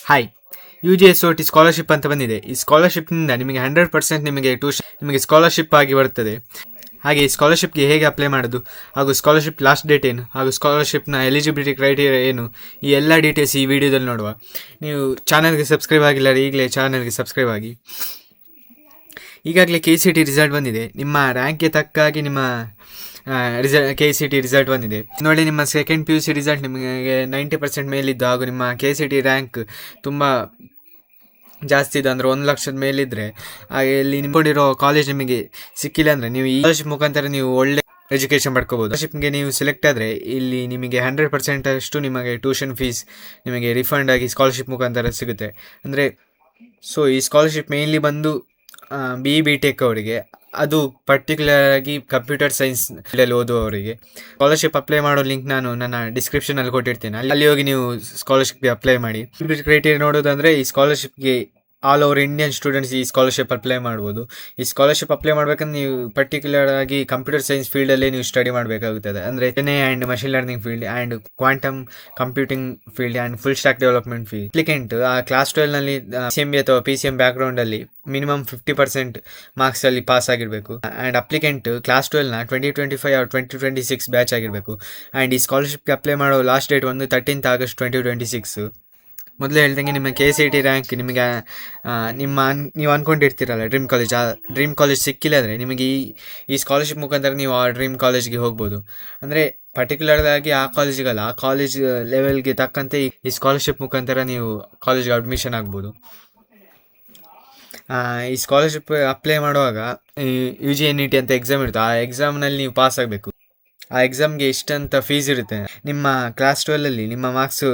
Hi, UGSOT scholarship ಅಂತ ಬಂದಿದೆ. ಈ ಸ್ಕಾಲರ್ಶಿಪ್ನಿಂದ ನಿಮಗೆ 100% ನಿಮಗೆ ಟ್ಯೂಷನ್ ನಿಮಗೆ ಸ್ಕಾಲರ್ಶಿಪ್ ಆಗಿ ಬರ್ತದೆ. ಹಾಗೆ ಈ ಸ್ಕಾಲರ್ಶಿಪ್ಗೆ ಹೇಗೆ ಅಪ್ಲೈ ಮಾಡೋದು, ಹಾಗೂ ಸ್ಕಾಲರ್ಶಿಪ್ ಲಾಸ್ಟ್ ಡೇಟ್ ಏನು, ಹಾಗೂ ಸ್ಕಾಲರ್ಶಿಪ್ನ ಎಲಿಜಿಬಿಲಿಟಿ ಕ್ರೈಟೀರಿಯಾ ಏನು, ಈ ಎಲ್ಲ ಡೀಟೇಲ್ಸ್ ಈ ವಿಡಿಯೋದಲ್ಲಿ ನೋಡುವ. ನೀವು ಚಾನಲ್ಗೆ ಸಬ್ಸ್ಕ್ರೈಬ್ ಆಗಿಲ್ಲ, ಈಗಲೇ ಚಾನಲ್ಗೆ ಸಬ್ಸ್ಕ್ರೈಬ್ ಆಗಿ. ಈಗಾಗಲೇ KCT ರಿಸಲ್ಟ್ ಬಂದಿದೆ. ನಿಮ್ಮ ರ್ಯಾಂಕ್ಗೆ ತಕ್ಕಾಗಿ ನಿಮ್ಮ KCT ರಿಸಲ್ಟ್ ಬಂದಿದೆ. ನೋಡಿ, ನಿಮ್ಮ ಸೆಕೆಂಡ್ PUC ರಿಸಲ್ಟ್ ನಿಮಗೆ 90% ಮೇಲಿದ್ದು, ಹಾಗೂ ನಿಮ್ಮ KCT ರ್ಯಾಂಕ್ ತುಂಬ ಜಾಸ್ತಿ ಇದೆ, ಅಂದರೆ 1 ಲಕ್ಷದ ಮೇಲಿದ್ದರೆ, ಹಾಗೆ ಇಲ್ಲಿ ನಿಂತ್ಕೊಂಡಿರೋ ಕಾಲೇಜ್ ನಿಮಗೆ ಸಿಕ್ಕಿಲ್ಲ ಅಂದರೆ ನೀವು ಈ ಸ್ಕಾಲರ್ಶಿಪ್ ಮುಖಾಂತರ ನೀವು ಒಳ್ಳೆ ಎಜುಕೇಷನ್ ಪಡ್ಕೋಬೋದು. ಸ್ಕಾಲರ್ಶಿಪ್ಗೆ ನೀವು ಸೆಲೆಕ್ಟ್ ಆದರೆ ಇಲ್ಲಿ ನಿಮಗೆ 100% ಅಷ್ಟು ನಿಮಗೆ ಟ್ಯೂಷನ್ ಫೀಸ್ ನಿಮಗೆ ರಿಫಂಡ್ ಆಗಿ ಸ್ಕಾಲರ್ಶಿಪ್ ಮುಖಾಂತರ ಸಿಗುತ್ತೆ. ಅಂದರೆ ಈ ಸ್ಕಾಲರ್ಶಿಪ್ ಮೇನ್ಲಿ ಬಂದು BTech ಅವರಿಗೆ, ಅದು ಪರ್ಟಿಕ್ಯುಲರ್ ಆಗಿ ಕಂಪ್ಯೂಟರ್ ಸೈನ್ಸ್ ಫೀಲ್ಡಲ್ಲಿ ಓದುವವರಿಗೆ. ಸ್ಕಾಲರ್ಶಿಪ್ ಅಪ್ಲೈ ಮಾಡೋ ಲಿಂಕ್ ನಾನು ನನ್ನ ಡಿಸ್ಕ್ರಿಪ್ಷನಲ್ಲಿ ಕೊಟ್ಟಿರ್ತೇನೆ, ಅಲ್ಲಿ ಹೋಗಿ ನೀವು ಸ್ಕಾಲರ್ಶಿಪ್ಗೆ ಅಪ್ಲೈ ಮಾಡಿ. ಕ್ರೈಟೀರಿಯಾ ನೋಡೋದಂದರೆ, ಈ ಸ್ಕಾಲರ್ಶಿಪ್ಗೆ ಆಲ್ ಓವರ್ ಇಂಡಿಯನ್ ಸ್ಟೂಡೆಂಟ್ಸ್ ಈ ಸ್ಕಾಲರ್ಶಿಪ್ ಅಪ್ಲೈ ಮಾಡ್ಬೋದು. ಈ ಸ್ಕಾಲರ್ಶಿಪ್ ಅಪ್ಲೈ ಮಾಡ್ಬೇಕಂದ್ರೆ ನೀವು ಪರ್ಟಿಕ್ಯುಲರ್ ಆಗಿ ಕಂಪ್ಯೂಟರ್ ಸೈನ್ಸ್ ಫೀಲ್ಡಲ್ಲೇ ನೀವು ಸ್ಟಡಿ ಮಾಡಬೇಕಾಗುತ್ತದೆ. ಅಂದರೆ AI and machine learning field and quantum computing field and full stack development field. Applicant ಆ ಕ್ಲಾಸ್ 12ನಲ್ಲಿ CMB ಅಥವಾ PCM ಬ್ಯಾಕ್ಗ್ರೌಂಡಲ್ಲಿ ಮಿನಿಮಮ್ 50% ಮಾರ್ಕ್ಸಲ್ಲಿ ಪಾಸ್ ಆಗಿರಬೇಕು. ಆ್ಯಂಡ್ ಅಪ್ಲಿಕೆಂಟ್ ಕ್ಲಾಸ್ 12ನ 2025 or 2026 ಬ್ಯಾಚ್ ಆಗಿರಬೇಕು. ಆ್ಯಂಡ್ ಈ ಸ್ಕಾಲರ್ಶಿಪ್ಗೆ ಅಪ್ಲೈ ಮಾಡೋ ಲಾಸ್ಟ್ ಡೇಟ್ ಒಂದು 13th August 2026. ಮೊದಲೇ ಹೇಳ್ದಂಗೆ ನಿಮ್ಮ KCT ರ್ಯಾಂಕ್ ನಿಮಗೆ ನೀವು ಅಂದ್ಕೊಂಡಿರ್ತೀರಲ್ಲ ಡ್ರೀಮ್ ಕಾಲೇಜ್ ಸಿಕ್ಕಿಲ್ಲ ಅಂದರೆ ನಿಮಗೆ ಈ ಸ್ಕಾಲರ್ಶಿಪ್ ಮುಖಾಂತರ ನೀವು ಆ ಡ್ರೀಮ್ ಕಾಲೇಜ್ಗೆ ಹೋಗ್ಬೋದು. ಅಂದರೆ ಪರ್ಟಿಕ್ಯುಲರ್ ಆಗಿ ಆ ಕಾಲೇಜಿಗಲ್ಲ, ಆ ಕಾಲೇಜ್ ಲೆವೆಲ್ಗೆ ತಕ್ಕಂತೆ ಈ ಸ್ಕಾಲರ್ಶಿಪ್ ಮುಖಾಂತರ ನೀವು ಕಾಲೇಜ್ಗೆ ಅಡ್ಮಿಷನ್ ಆಗ್ಬೋದು. ಈ ಸ್ಕಾಲರ್ಶಿಪ್ ಅಪ್ಲೈ ಮಾಡುವಾಗ UGNET ಅಂತ ಎಕ್ಸಾಮ್ ಇರುತ್ತೆ. ಆ ಎಕ್ಸಾಮ್ನಲ್ಲಿ ನೀವು ಪಾಸ್ ಆಗಬೇಕು. ಆ ಎಕ್ಸಾಮ್ಗೆ ಎಷ್ಟಂತ ಫೀಸ್ ಇರುತ್ತೆ. ನಿಮ್ಮ ಕ್ಲಾಸ್ 12ಅಲ್ಲಿ ನಿಮ್ಮ ಮಾರ್ಕ್ಸು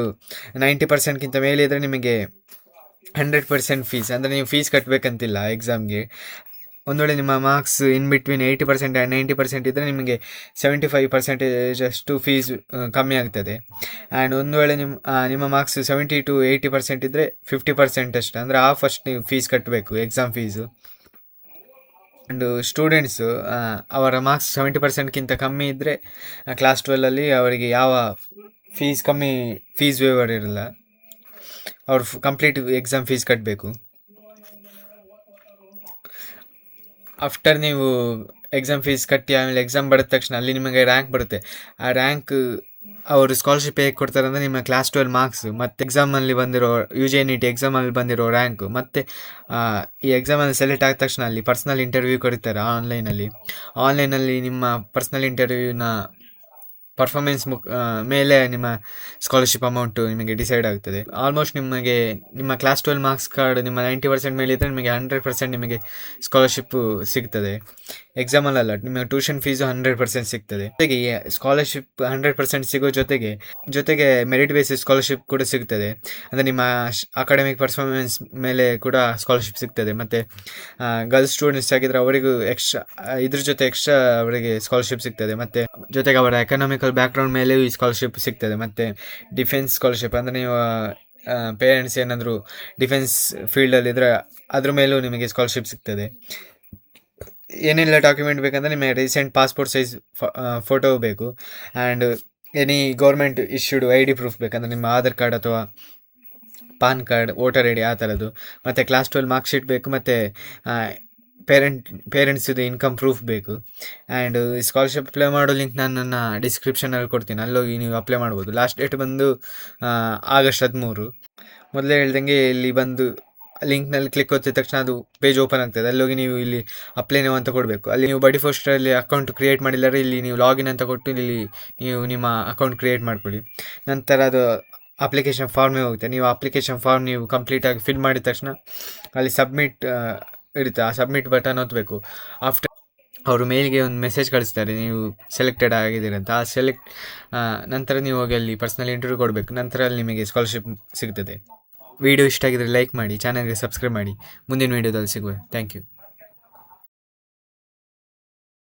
90%ಗಿಂತ ಮೇಲೆ ಇದ್ದರೆ ನಿಮಗೆ 100% ಫೀಸ್, ಅಂದರೆ ನೀವು ಫೀಸ್ ಕಟ್ಟಬೇಕಂತಿಲ್ಲ ಎಕ್ಸಾಮ್ಗೆ. ಒಂದು ವೇಳೆ ನಿಮ್ಮ ಮಾರ್ಕ್ಸ್ ಇನ್ ಬಿಟ್ವೀನ್ 80% ಆ್ಯಂಡ್ 90% ಇದ್ದರೆ ನಿಮಗೆ 75% ಅಷ್ಟು ಫೀಸ್ ಕಮ್ಮಿ ಆಗ್ತದೆ. ಆ್ಯಂಡ್ ಒಂದು ವೇಳೆ ನಿಮ್ಮ ಮಾರ್ಕ್ಸ್ 70 to 80% ಇದ್ದರೆ 50% ಅಷ್ಟು, ಅಂದರೆ ಫಸ್ಟ್ ನೀವು ಫೀಸ್ ಕಟ್ಟಬೇಕು, ಎಕ್ಸಾಮ್ ಫೀಸು. ಆ್ಯಂಡ್ ಸ್ಟೂಡೆಂಟ್ಸು ಅವರ ಮಾರ್ಕ್ಸ್ 70%ಗಿಂತ ಕಮ್ಮಿ ಇದ್ದರೆ ಕ್ಲಾಸ್ 12ಅಲ್ಲಿ ಅವರಿಗೆ ಯಾವ ಫೀಸ್ ವೇವರ್ ಇರಲ್ಲ, ಅವರು ಕಂಪ್ಲೀಟ್ ಎಕ್ಸಾಮ್ ಫೀಸ್ ಕಟ್ಟಬೇಕು. ಆಫ್ಟರ್ ನೀವು ಎಕ್ಸಾಮ್ ಫೀಸ್ ಕಟ್ಟಿ ಆಮೇಲೆ ಎಕ್ಸಾಮ್ ಬರೆದ ತಕ್ಷಣ ಅಲ್ಲಿ ನಿಮಗೆ ರ್ಯಾಂಕ್ ಬರುತ್ತೆ. ಆ ರ್ಯಾಂಕ್ ಅವರು ಸ್ಕಾಲರ್ಶಿಪ್ ಹೇಗೆ ಕೊಡ್ತಾರೆ ಅಂದರೆ, ನಿಮ್ಮ ಕ್ಲಾಸ್ 12 ಮಾರ್ಕ್ಸ್ ಮತ್ತು ಎಕ್ಸಾಮಲ್ಲಿ ಬಂದಿರೋ UGNET ಎಕ್ಸಾಮಲ್ಲಿ ಬಂದಿರೋ ರ್ಯಾಂಕು, ಮತ್ತು ಈ ಎಕ್ಸಾಮಲ್ಲಿ ಸೆಲೆಕ್ಟ್ ಆದ ತಕ್ಷಣ ಅಲ್ಲಿ ಪರ್ಸ್ನಲ್ ಇಂಟರ್ವ್ಯೂ ಕರೀತಾರೆ ಆನ್ಲೈನಲ್ಲಿ ನಿಮ್ಮ ಪರ್ಸ್ನಲ್ ಇಂಟರ್ವ್ಯೂನ ಪರ್ಫಾರ್ಮೆನ್ಸ್ ಮೇಲೆ ನಿಮ್ಮ ಸ್ಕಾಲರ್ಶಿಪ್ ಅಮೌಂಟು ನಿಮಗೆ ಡಿಸೈಡ್ ಆಗ್ತದೆ. ಆಲ್ಮೋಸ್ಟ್ ನಿಮಗೆ ನಿಮ್ಮ ಕ್ಲಾಸ್ 12 ಮಾರ್ಕ್ಸ್ ಕಾರ್ಡ್ ನಿಮ್ಮ 90% ಮೇಲೆ ಇದ್ದರೆ ನಿಮಗೆ 100% ನಿಮಗೆ ಸ್ಕಾಲರ್ಶಿಪ್ಪು ಸಿಗ್ತದೆ. ಎಕ್ಸಾಮಲ್ಲ, ನಿಮಗೆ ಟ್ಯೂಷನ್ ಫೀಸು 100% ಸಿಗ್ತದೆ. ಜೊತೆಗೆ ಈ ಸ್ಕಾಲರ್ಶಿಪ್ 100% ಸಿಗೋ ಜೊತೆಗೆ ಮೆರಿಟ್ ಬೇಸಿಸ್ ಸ್ಕಾಲರ್ಶಿಪ್ ಕೂಡ ಸಿಗ್ತದೆ. ಅಂದರೆ ನಿಮ್ಮ ಅಕಾಡೆಮಿಕ್ ಪರ್ಫಾರ್ಮೆನ್ಸ್ ಮೇಲೆ ಕೂಡ ಸ್ಕಾಲರ್ಶಿಪ್ ಸಿಗ್ತದೆ. ಮತ್ತು ಗರ್ಲ್ಸ್ ಸ್ಟೂಡೆಂಟ್ಸ್ ಆಗಿದ್ದರೆ ಅವರಿಗೂ ಇದ್ರ ಜೊತೆ ಎಕ್ಸ್ಟ್ರಾ ಅವರಿಗೆ ಸ್ಕಾಲರ್ಶಿಪ್ ಸಿಗ್ತದೆ. ಮತ್ತು ಜೊತೆಗೆ ಅವರ ಎಕನಾಮಿಕಲ್ ಬ್ಯಾಕ್ಗ್ರೌಂಡ್ ಮೇಲೆಯೂ ಈ ಸ್ಕಾಲರ್ಶಿಪ್ ಸಿಗ್ತದೆ. ಮತ್ತು ಡಿಫೆನ್ಸ್ ಸ್ಕಾಲರ್ಶಿಪ್, ಅಂದರೆ ನೀವು ಪೇರೆಂಟ್ಸ್ ಏನಾದರೂ ಡಿಫೆನ್ಸ್ ಫೀಲ್ಡಲ್ಲಿದ್ದರೆ ಅದ್ರ ಮೇಲೂ ನಿಮಗೆ ಸ್ಕಾಲರ್ಶಿಪ್ ಸಿಗ್ತದೆ. ಏನೆಲ್ಲ ಡಾಕ್ಯುಮೆಂಟ್ ಬೇಕಂದರೆ ನಿಮ್ಮ ರೀಸೆಂಟ್ ಪಾಸ್ಪೋರ್ಟ್ ಸೈಜ್ ಫೋಟೋ ಬೇಕು, and any government issued ID proof ಬೇಕಂದರೆ ನಿಮ್ಮ ಆಧಾರ್ ಕಾರ್ಡ್ ಅಥವಾ ಪಾನ್ ಕಾರ್ಡ್, ವೋಟರ್ ID ಆ ಥರದ್ದು. ಮತ್ತು ಕ್ಲಾಸ್ 12 ಮಾರ್ಕ್ ಶೀಟ್ ಬೇಕು, ಮತ್ತು ಪೇರೆಂಟ್ಸಿದು ಇನ್ಕಮ್ ಪ್ರೂಫ್ ಬೇಕು. ಆ್ಯಂಡ್ ಸ್ಕಾಲರ್ಶಿಪ್ ಅಪ್ಲೈ ಮಾಡೋ ಲಿಂಕ್ ನಾನು ನನ್ನ ಡಿಸ್ಕ್ರಿಪ್ಷನಲ್ಲಿ ಕೊಡ್ತೀನಿ, ಅಲ್ಲೋಗಿ ನೀವು ಅಪ್ಲೈ ಮಾಡ್ಬೋದು. ಲಾಸ್ಟ್ ಡೇಟ್ ಬಂದು August 13. ಮೊದಲೇ ಹೇಳ್ದಂಗೆ ಇಲ್ಲಿ ಬಂದು ಲಿಂಕ್ನಲ್ಲಿ ಕ್ಲಿಕ್ ಒತ್ತಿದ ತಕ್ಷಣ ಅದು ಪೇಜ್ ಓಪನ್ ಆಗ್ತದೆ. ಅಲ್ಲೋಗಿ ನೀವು ಇಲ್ಲಿ ಅಪ್ಲೈ ನಾವು ಅಂತ ಕೊಡಬೇಕು. ಅಲ್ಲಿ ನೀವು ಬಡಿ ಫಸ್ಟಲ್ಲಿ ಅಕೌಂಟ್ ಕ್ರಿಯೇಟ್ ಮಾಡಿಲ್ಲರೆ ಇಲ್ಲಿ ನೀವು ಲಾಗಿನ್ ಅಂತ ಕೊಟ್ಟು ಇಲ್ಲಿ ನೀವು ನಿಮ್ಮ ಅಕೌಂಟ್ ಕ್ರಿಯೇಟ್ ಮಾಡ್ಕೊಳ್ಳಿ. ನಂತರ ಅದು ಅಪ್ಲಿಕೇಶನ್ ಫಾರ್ಮೇ ಹೋಗುತ್ತೆ. ನೀವು ಅಪ್ಲಿಕೇಶನ್ ಫಾರ್ಮ್ ನೀವು ಕಂಪ್ಲೀಟಾಗಿ ಫಿಲ್ ಮಾಡಿದ ತಕ್ಷಣ ಅಲ್ಲಿ ಸಬ್ಮಿಟ್ ಇರುತ್ತೆ. ಆ ಸಬ್ಮಿಟ್ ಬಟನ್ ಒತ್ತಬೇಕು. ಆಫ್ಟರ್ ಅವರು ಮೇಲ್ಗೆ ಒಂದು ಮೆಸೇಜ್ ಕಳಿಸ್ತಾರೆ, ನೀವು ಸೆಲೆಕ್ಟೆಡ್ ಆಗಿದ್ದೀರಿ ಅಂತ. ನಂತರ ನೀವು ಹೋಗಿ ಅಲ್ಲಿ ಪರ್ಸ್ನಲ್ ಇಂಟರ್ವ್ಯೂ ಕೊಡಬೇಕು. ನಂತರ ಅಲ್ಲಿ ನಿಮಗೆ ಸ್ಕಾಲರ್ಶಿಪ್ ಸಿಗ್ತದೆ. ವಿಡಿಯೋ ಇಷ್ಟ ಆಗಿದ್ರೆ ಲೈಕ್ ಮಾಡಿ, ಚಾನಲ್ಗೆ ಸಬ್ಸ್ಕ್ರೈಬ್ ಮಾಡಿ. ಮುಂದಿನ ವೀಡಿಯೋದಲ್ಲಿ ಸಿಗುವೆ. Thank you.